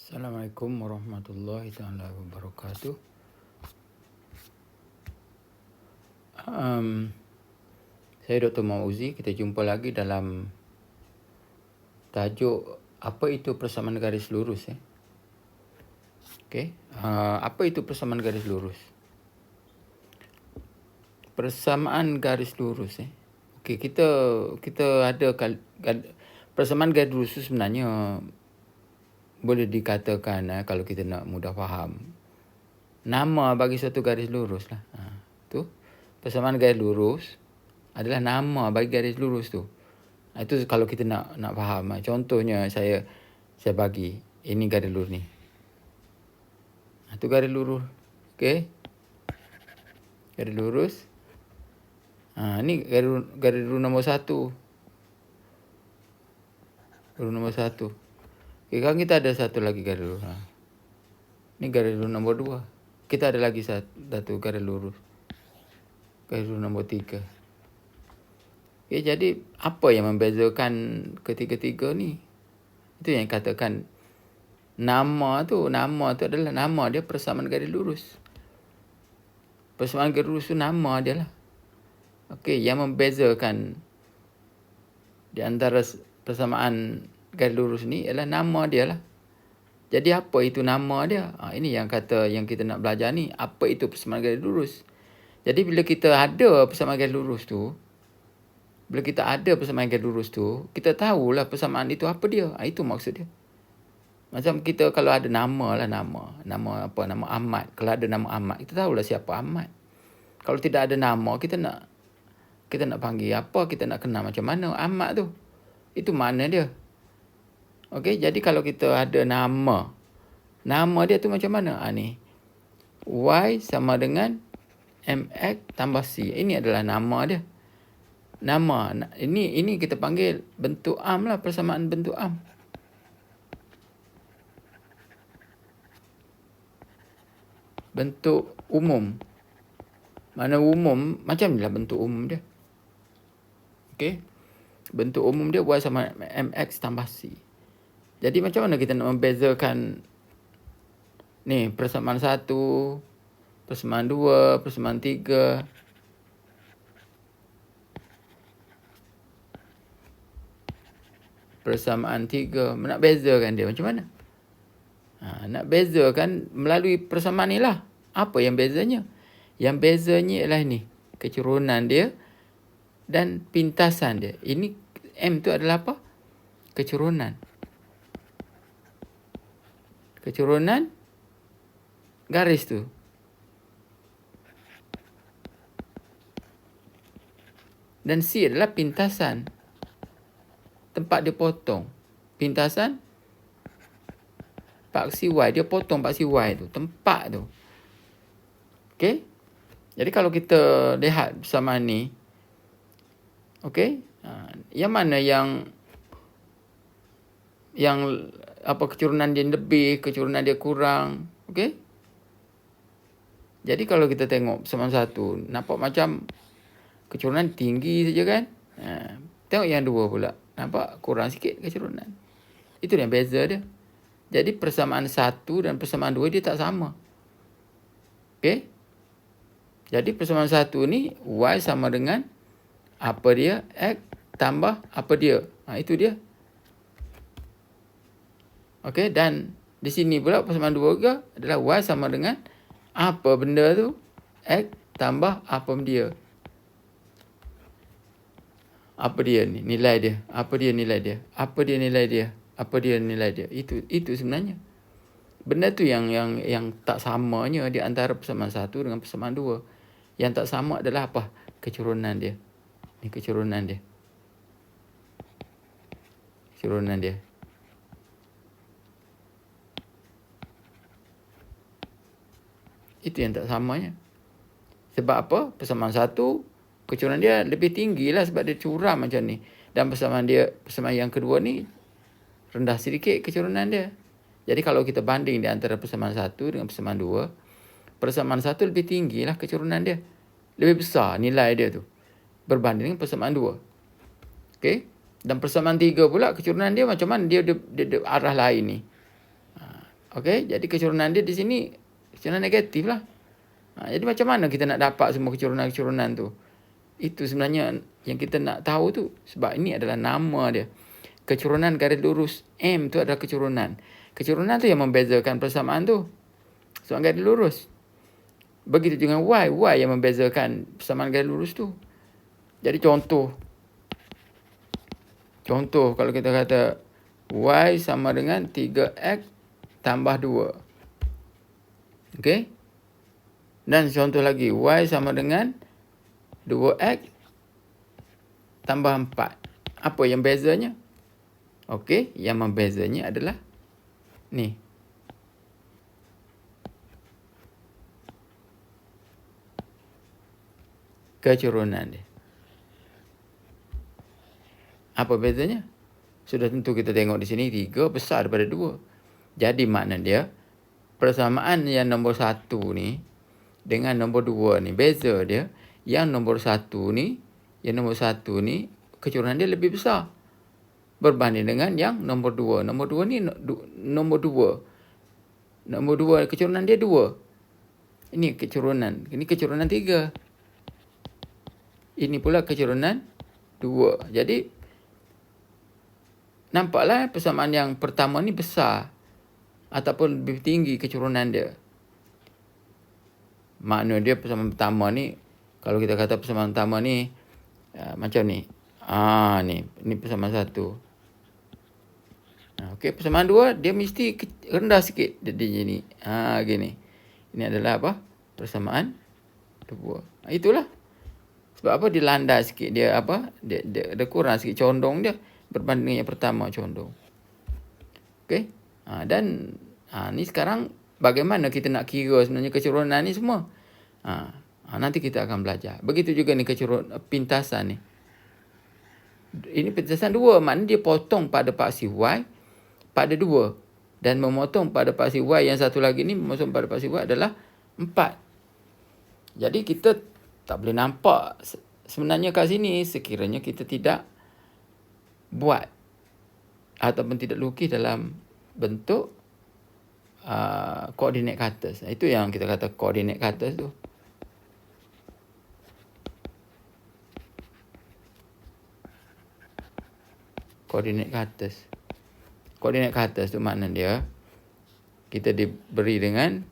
Assalamualaikum warahmatullahi taala wabarakatuh. Saya Dr. Mauzi. Kita jumpa lagi dalam tajuk apa itu persamaan garis lurus. Apa itu persamaan garis lurus? Persamaan garis lurus. Kita ada persamaan garis lurus sebenarnya boleh dikatakan kalau kita nak mudah faham, nama bagi satu garis lurus lah. Tu persamaan garis lurus adalah nama bagi garis lurus tu. Itu kalau kita nak faham. Contohnya saya bagi ini garis lurus ni. Tu garis lurus. Okey. Garis lurus. Ni garis lurus nombor 1. Garis nombor 1. Okey, sekarang kita ada satu lagi garis lurus. Ni garis lurus nombor 2. Kita ada lagi satu garis lurus. Garis lurus nombor 3. Okay, jadi apa yang membezakan ketiga-tiga ni? Itu yang katakan nama tu adalah nama dia persamaan garis lurus. Persamaan garis lurus tu nama dia lah. Okey, yang membezakan di antara persamaan garis lurus ni ialah nama dia lah. Jadi apa itu nama dia? Ini yang kita nak belajar ni. Apa itu persamaan garis lurus? Jadi bila kita ada persamaan garis lurus tu, kita tahulah persamaan itu apa dia. Itu maksud dia. Macam kita kalau ada nama apa, nama Ahmad. Kalau ada nama Ahmad, kita tahulah siapa Ahmad. Kalau tidak ada nama, kita nak panggil apa, kita nak kenal macam mana Ahmad tu. Itu makna dia. Okey, jadi kalau kita ada nama dia tu macam mana? Ni Y sama dengan MX tambah C. Ini adalah nama dia. Nama ini kita panggil bentuk am lah, persamaan bentuk am. Bentuk umum. Mana umum, macam inilah bentuk umum dia. Okey. Bentuk umum dia Y sama MX tambah C. Jadi macam mana kita nak membezakan ni persamaan 1, persamaan 2, persamaan 3. Persamaan 3. Nak bezakan dia macam mana? Nak bezakan melalui persamaan ni lah. Apa yang bezanya? Yang bezanya ialah ni, kecerunan dia dan pintasan dia. Ini M tu adalah apa? Kecerunan. Kecerunan garis tu. Dan C adalah pintasan. Tempat dia potong. Pintasan paksi Y. Dia potong paksi Y tu. Tempat tu. Okey. Jadi kalau kita lihat bersama ni. Okey. Yang mana yang apa, kecerunan dia lebih, kecerunan dia kurang. Okey. Jadi kalau kita tengok persamaan 1, nampak macam kecerunan tinggi saja kan? Tengok yang 2 pula. Nampak kurang sikit kecerunan. Itu yang beza dia. Jadi persamaan 1 dan persamaan 2 dia tak sama. Okey. Jadi persamaan 1 ni Y sama dengan apa dia? X tambah apa dia? Itu dia. Okey, dan di sini pula persamaan 2 juga adalah Y sama dengan apa benda tu? X tambah apa dia? Apa dia ni nilai dia? Apa dia nilai dia? Apa dia nilai dia? Apa dia nilai dia? Itu sebenarnya. Benda tu yang tak samanya di antara persamaan 1 dengan persamaan 2. Yang tak sama adalah apa? Kecerunan dia. Ni kecerunan dia. Kecerunan dia. Itu yang tak samanya. Sebab apa? Persamaan 1, kecerunan dia lebih tinggi lah sebab dia curam macam ni. Dan persamaan yang kedua ni rendah sedikit kecerunan dia. Jadi kalau kita banding di antara persamaan 1 dengan persamaan 2, persamaan 1 lebih tinggi lah kecerunan dia. Lebih besar nilai dia tu berbanding dengan persamaan 2. Okey. Dan persamaan 3 pula kecerunan dia macam mana? Dia arah lain ni. Okey, jadi kecurunan dia di sini kecurunan negatif lah. Jadi macam mana kita nak dapat semua kecurunan-kecurunan tu? Itu sebenarnya yang kita nak tahu tu. Sebab ini adalah nama dia. Kecurunan garis lurus M tu adalah kecurunan. Kecurunan tu yang membezakan persamaan tu. Persamaan garis lurus. Begitu dengan Y. Y yang membezakan persamaan garis lurus tu. Jadi contoh. Contoh kalau kita kata Y sama dengan 3X tambah 2. Okey? Dan contoh lagi. Y sama dengan 2X tambah 4. Apa yang bezanya? Okey, yang membezanya adalah ni. Kecurunan dia. Apa bezanya? Sudah tentu kita tengok di sini 3 besar daripada 2. Jadi makna dia persamaan yang nombor 1 ni dengan nombor 2 ni beza dia. Yang nombor 1 ni, kecurunan dia lebih besar berbanding dengan yang nombor 2. Nombor 2 ni nombor 2. Nombor 2 kecurunan dia 2. Ini kecurunan. Ini kecurunan 3. Ini pula kecurunan 2. Jadi nampaklah persamaan yang pertama ni besar ataupun lebih tinggi kecurunan dia. Makna dia persamaan pertama ni, kalau kita kata persamaan pertama ni macam ni. Ni persamaan 1. Okey, persamaan 2 dia mesti rendah sikit dia ni. Gini. Ini adalah apa? Persamaan 2. Itulah. Sebab apa dia landai sikit, dia apa? Dia kurang sikit condong dia berbanding yang pertama condong. Okey. Dan ni sekarang bagaimana kita nak kira sebenarnya kecurunan ni semua? Nanti kita akan belajar. Begitu juga ni pintasan ni. Ini pintasan 2, maknanya dia potong pada paksi Y pada 2 dan memotong pada paksi Y yang satu lagi ni memotong pada paksi Y adalah 4. Jadi kita tak boleh nampak sebenarnya kat sini sekiranya kita tidak buat ataupun tidak lukis dalam bentuk coordinate cutters. Itu yang kita kata coordinate cutters tu. Coordinate cutters. Coordinate cutters tu makna dia kita diberi dengan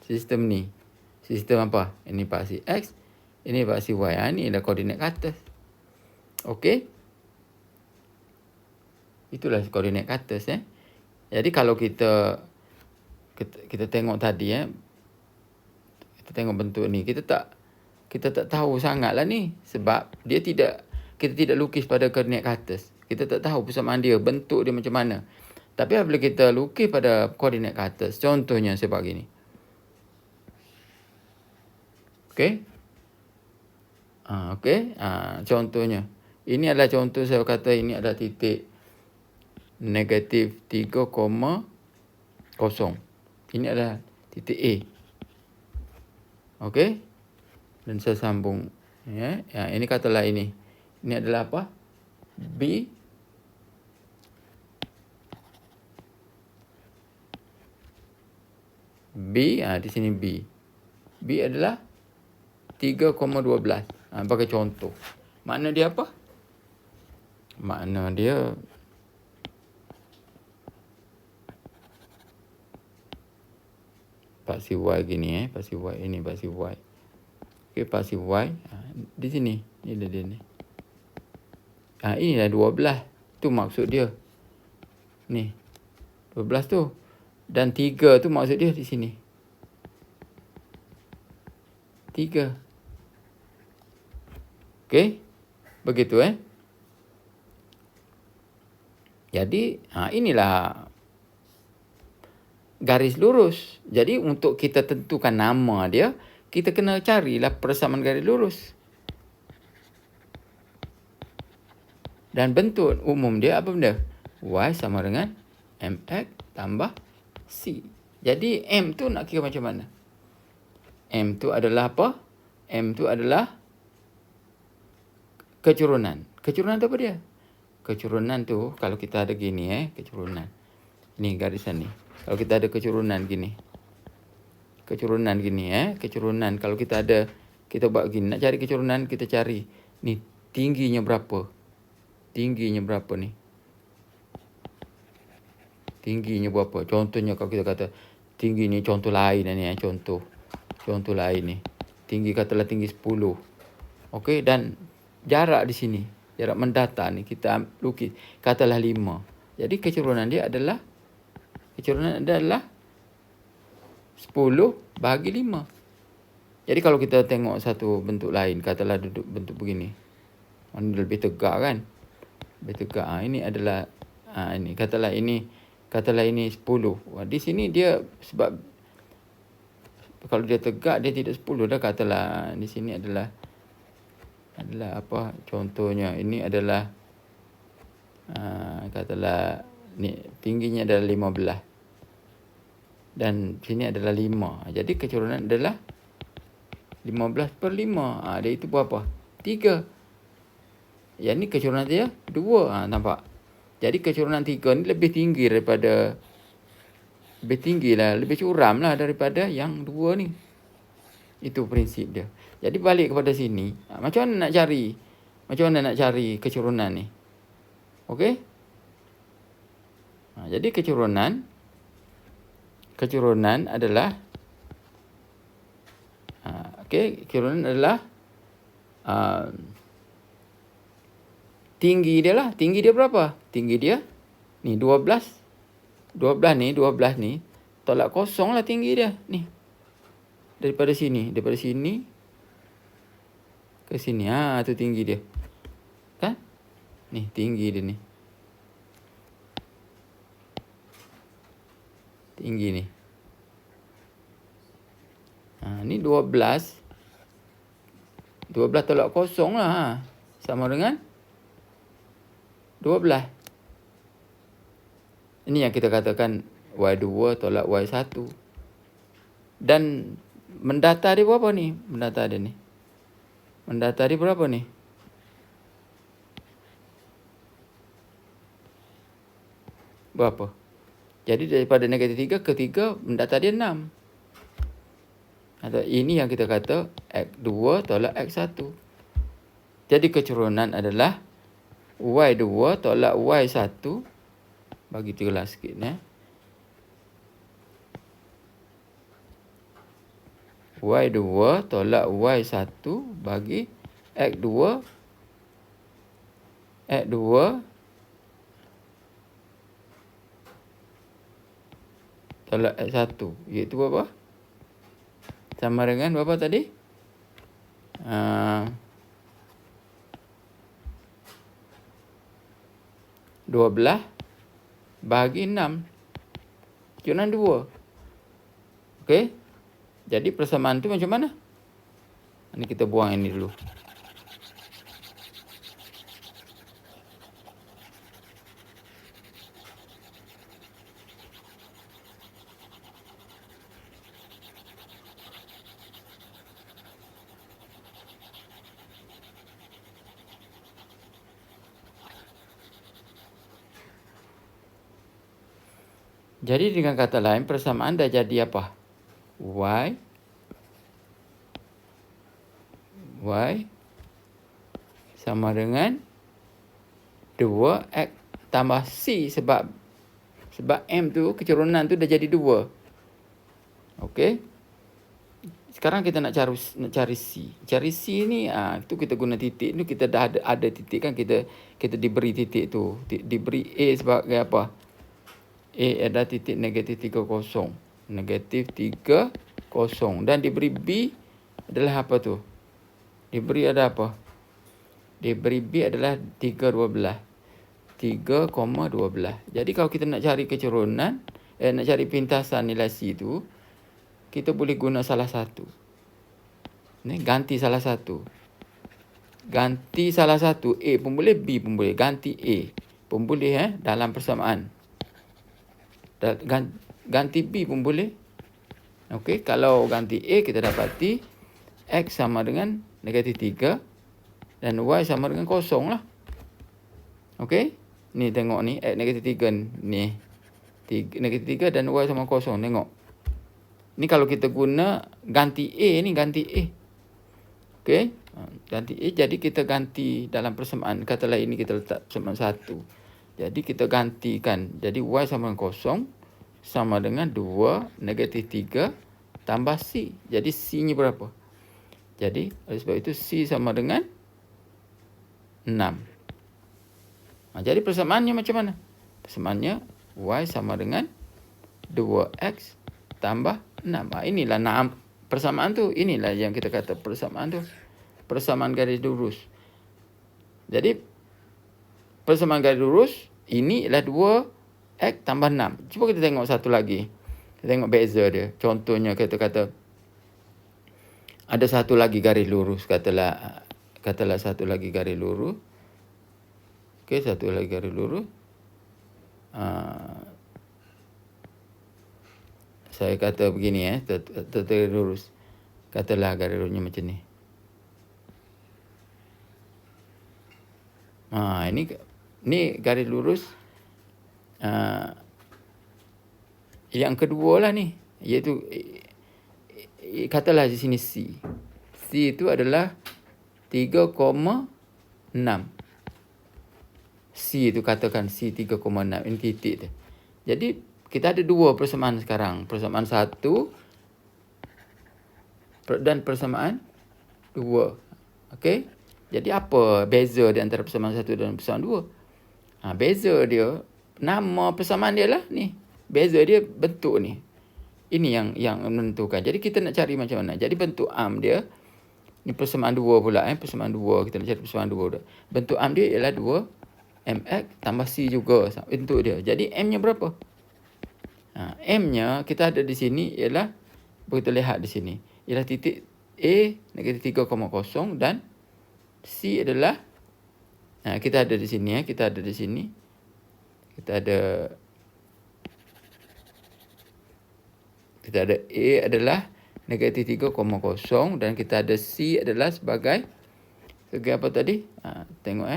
sistem ni. Sistem apa? Ini paksi X, ini paksi Y. Ini adalah coordinate cutters. Okey? Itulah coordinate cutters. Jadi kalau kita tengok tadi, kita tengok bentuk ni, kita tak tahu sangatlah ni sebab kita tidak lukis pada coordinate cutters. Kita tak tahu persamaan dia, bentuk dia macam mana. Tapi apabila kita lukis pada coordinate cutters, contohnya sebab gini. Okey? Contohnya. Ini adalah contoh saya kata ini adalah titik negatif 3,0. Ini adalah titik A. Okey? Dan saya sambung. Ini katalah ini. Ini adalah apa? B. Di sini B. B adalah 3,12. Bagi contoh. Makna dia apa? Makna dia paksi Y gini, paksi Y ini paksi Y. Okey, paksi Y di sini. Ini dia ni. Ini dah 12. Tu maksud dia. Ni. 12 tu. Dan 3 tu maksud dia di sini. 3. Okey. Begitu Jadi, inilah garis lurus. Jadi, untuk kita tentukan nama dia, kita kena carilah persamaan garis lurus. Dan bentuk umum dia apa benda? Y sama dengan MX tambah C. Jadi, M tu nak kira macam mana? M tu adalah apa? M tu adalah kecurunan. Kecurunan tu apa dia? Kecurunan tu, kalau kita ada gini kecurunan. Ni garisan ni. Kalau kita ada kecurunan gini. Kecurunan kalau kita ada, kita buat gini, nak cari kecurunan, kita cari ni tingginya berapa ni, tingginya berapa. Contohnya kalau kita kata tinggi ni, contoh lain ni, contoh lain ni, tinggi katalah tinggi 10. Okey, dan jarak di sini, jarak mendata ni kita lukis katalah 5. Jadi kecurunan dia adalah 10 bahagi 5. Jadi kalau kita tengok satu bentuk lain, katalah duduk bentuk begini. Ini lebih tegak kan? Lebih tegak. Ini adalah ini katalah ini 10. Di sini dia, sebab kalau dia tegak dia tidak 10 dah. Katalah di sini adalah apa contohnya, ini adalah katalah ni tingginya adalah 15 dan sini adalah 5. Jadi kecurunan adalah 15/5. Dia itu berapa? 3. Yang ni kecurunan dia 2. Nampak? Jadi kecurunan 3 ni lebih tinggi daripada, lebih curam lah daripada yang 2 ni. Itu prinsip dia. Jadi balik kepada sini, macam mana nak cari kecurunan ni? Okey? Jadi kecurunan adalah kecurunan adalah tinggi dia lah. Tinggi dia berapa? Tinggi dia ni 12 ni tolak kosong lah tinggi dia ni. Daripada sini ke sini. Tu tinggi dia. Kan? Ni tinggi dia ni. Tinggi ni. Ni 12 tolak kosong lah. Sama dengan 12. Ini yang kita katakan Y2 tolak Y1. Dan mendata dia berapa ni? Mendata dia berapa ni? Berapa? Jadi daripada -3 ke 3, mendata dia 6. Atau ini yang kita kata X2 tolak X1. Jadi kecurunan adalah Y2 tolak Y1. Bagi jelas sikit Y2 tolak Y1 bagi X2 tolak X1. Iaitu berapa? Sama dengan berapa tadi? 12 bahagi 6. Kecurunan 2. Okey? Jadi persamaan tu macam mana? Ini kita buang ini dulu. Jadi dengan kata lain, persamaan dah jadi apa? Y sama dengan 2X tambah C, sebab M tu, kecurunan tu dah jadi 2. Okey. Sekarang kita nak cari C. Cari C ni, tu kita guna titik. Ni kita dah ada titik kan, kita diberi titik tu. Diberi A sebagai apa? A adalah titik -30. -30. Dan diberi B adalah apa tu? Diberi ada apa? Diberi B adalah 3,12. Jadi kalau kita nak cari kecurunan, nak cari pintasan nilai C tu, kita boleh guna salah satu. Ni ganti salah satu. Ganti salah satu. A pun boleh, B pun boleh. Ganti A pun boleh dalam persamaan. Ganti B pun boleh. Okey, kalau ganti A kita dapati X sama dengan -3 dan Y sama dengan 0 lah. Okey, ni tengok ni X -3 ni. negatif 3 dan Y sama kosong. Tengok. Ni kalau kita guna ganti A ni, ganti A. Okey. Ganti A, jadi kita ganti dalam persamaan. Katalah ini kita letak persamaan 1. Jadi kita gantikan. Jadi Y sama dengan kosong sama dengan 2 negatif 3 tambah C. Jadi C-nya berapa? Jadi oleh sebab itu C sama dengan 6. Jadi persamaannya macam mana? Persamaannya Y sama dengan 2X tambah 6. Inilah persamaan tu. Inilah yang kita kata persamaan tu. Persamaan garis lurus. Jadi persamaan garis lurus ini ialah 2X tambah 6. Cuba kita tengok satu lagi. Kita tengok beza dia. Contohnya kita kata ada satu lagi garis lurus. Katalah satu lagi garis lurus. Okey, satu lagi garis lurus. Saya kata begini garis lurus. Katalah garis lurusnya macam ni. Ini garis lurus yang kedua lah ni, iaitu katalah di sini C. C itu adalah 3,6. C itu katakan C 3,6. Ini titik dia. Jadi kita ada dua persamaan sekarang. Persamaan 1 dan persamaan 2. Okey. Jadi apa beza di antara persamaan 1 dan persamaan 2? Beza dia, nama persamaan dia lah ni. Beza dia bentuk ni. Ini yang menentukan. Jadi kita nak cari macam mana. Jadi bentuk am dia, ni persamaan 2 pula. Persamaan 2, kita nak cari persamaan 2 dah. Bentuk am dia ialah 2mx tambah c juga bentuk dia. Jadi m-nya berapa? M-nya kita ada di sini ialah, kita lihat di sini, ialah titik A negatif 3,0 dan C adalah, kita ada di sini kita ada di sini. Kita ada A adalah negatif 3,0 dan kita ada C adalah sebagai apa tadi? Tengok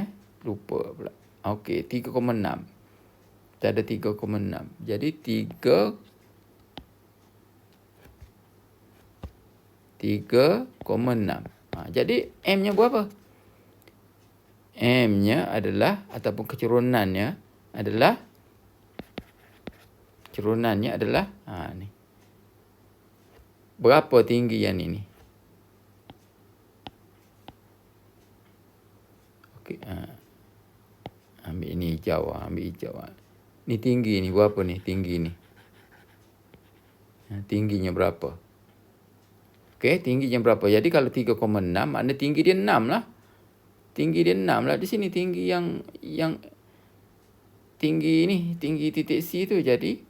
lupa pula. Okey, 3,6. Kita ada 3,6. Jadi 3,6. Jadi M-nya berapa? M-nya adalah, ataupun kecurunannya adalah ni. Berapa tinggi yang ini? Okey, ambil ini hijau, Ni tinggi ni berapa ni? Tinggi ni. Tingginya berapa? Okey, tingginya berapa? Jadi kalau 3,6 makna tinggi dia 6 lah. Tinggi dia 6 lah. Di sini tinggi yang tinggi ni, tinggi titik C tu. Jadi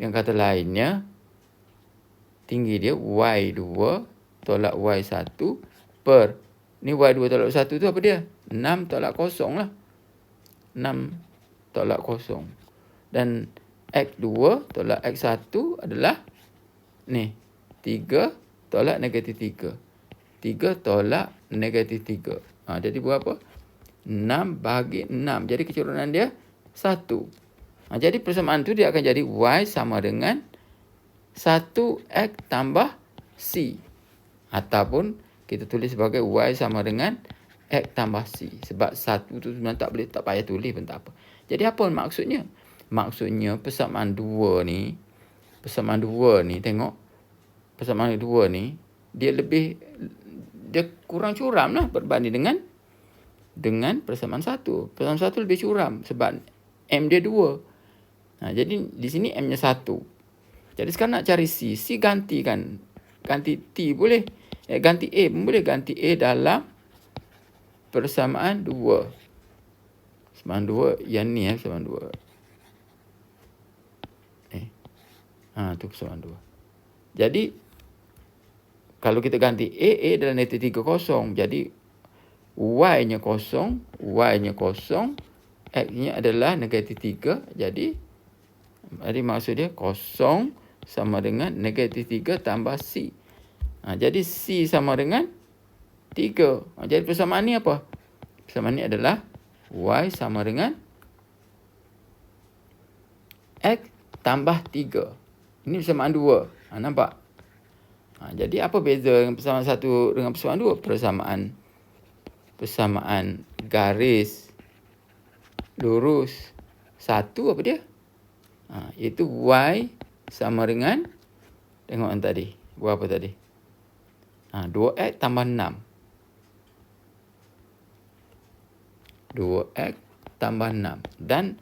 yang kata lainnya, tinggi dia Y2 tolak Y1 per, ni Y2 tolak Y1 tu apa dia? 6 tolak 0 lah. 6 tolak 0. Dan X2 tolak X1 adalah ni, 3 tolak negatif 3. 3 tolak negatif 3. Jadi berapa? 6 bahagi 6. Jadi kecurunan dia 1. Jadi persamaan tu dia akan jadi Y sama dengan 1X tambah C. Ataupun kita tulis sebagai Y sama dengan X tambah C. Sebab 1 tu sebenarnya tak payah tulis pun tak apa. Jadi apa maksudnya? Maksudnya persamaan 2 ni, tengok. Persamaan 2 ni, dia kurang curam lah berbanding dengan persamaan 1. Persamaan 1 lebih curam sebab M dia 2. Jadi di sini M-nya 1. Jadi sekarang nak cari C. C gantikan. Ganti T boleh. Ganti A pun boleh. Ganti A dalam persamaan 2. Persamaan 2 yang ni persamaan 2. Tu persamaan 2. Jadi kalau kita ganti A adalah negatif 3,0. Jadi Y-nya 0, X-nya adalah negatif 3. Jadi maksud dia 0 sama dengan negatif 3 tambah C. Jadi C sama dengan 3. Jadi persamaan ni apa? Persamaan ni adalah Y sama dengan X tambah 3. Ini persamaan 2. Nampak? Jadi apa beza dengan persamaan 1 dengan persamaan 2? Persamaan garis lurus 1 apa dia? Iaitu Y sama dengan, tengok yang tadi. Buat apa tadi? 2X tambah 6. 2X tambah 6. Dan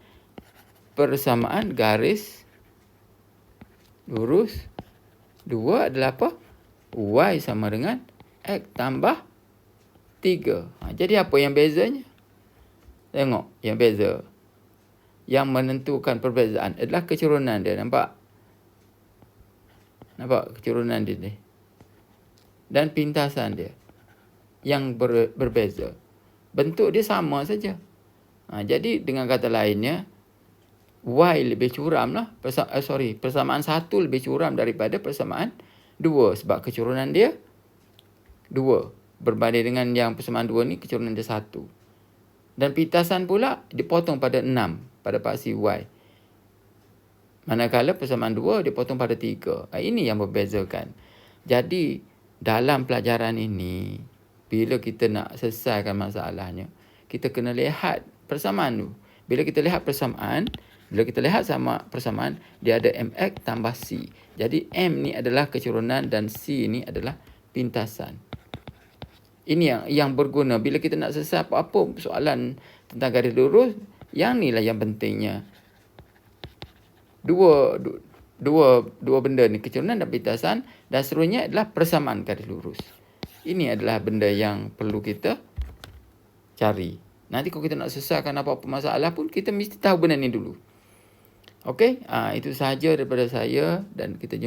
persamaan garis lurus 2 adalah apa? Y sama dengan X tambah 3. Jadi apa yang bezanya? Tengok yang beza. Yang menentukan perbezaan adalah kecurunan dia. Nampak? Nampak kecurunan dia ni? Dan pintasan dia yang berbeza. Bentuk dia sama saja. Jadi dengan kata lainnya, Y lebih curam lah. Persamaan 1 lebih curam daripada persamaan 2. Sebab kecurunan dia 2. Berbanding dengan yang persamaan 2 ni, kecurunan dia 1. Dan pintasan pula dipotong pada 6. Pada paksi Y. Manakala persamaan 2 dipotong pada 3. Ini yang membezakan. Jadi dalam pelajaran ini, bila kita nak selesaikan masalahnya, kita kena lihat persamaan tu. Bila kita lihat persamaan, sama persamaan, dia ada MX tambah C. Jadi M ni adalah kecurunan dan C ni adalah pintasan. Ini yang berguna bila kita nak selesai apa-apa soalan tentang garis lurus. Yang ni lah yang pentingnya. Dua benda ni, kecurunan dan pintasan, dan seterusnya adalah persamaan garis lurus. Ini adalah benda yang perlu kita cari. Nanti kalau kita nak selesaikan apa-apa masalah pun, kita mesti tahu benda ni dulu. Okey, itu sahaja daripada saya, dan kita jumpa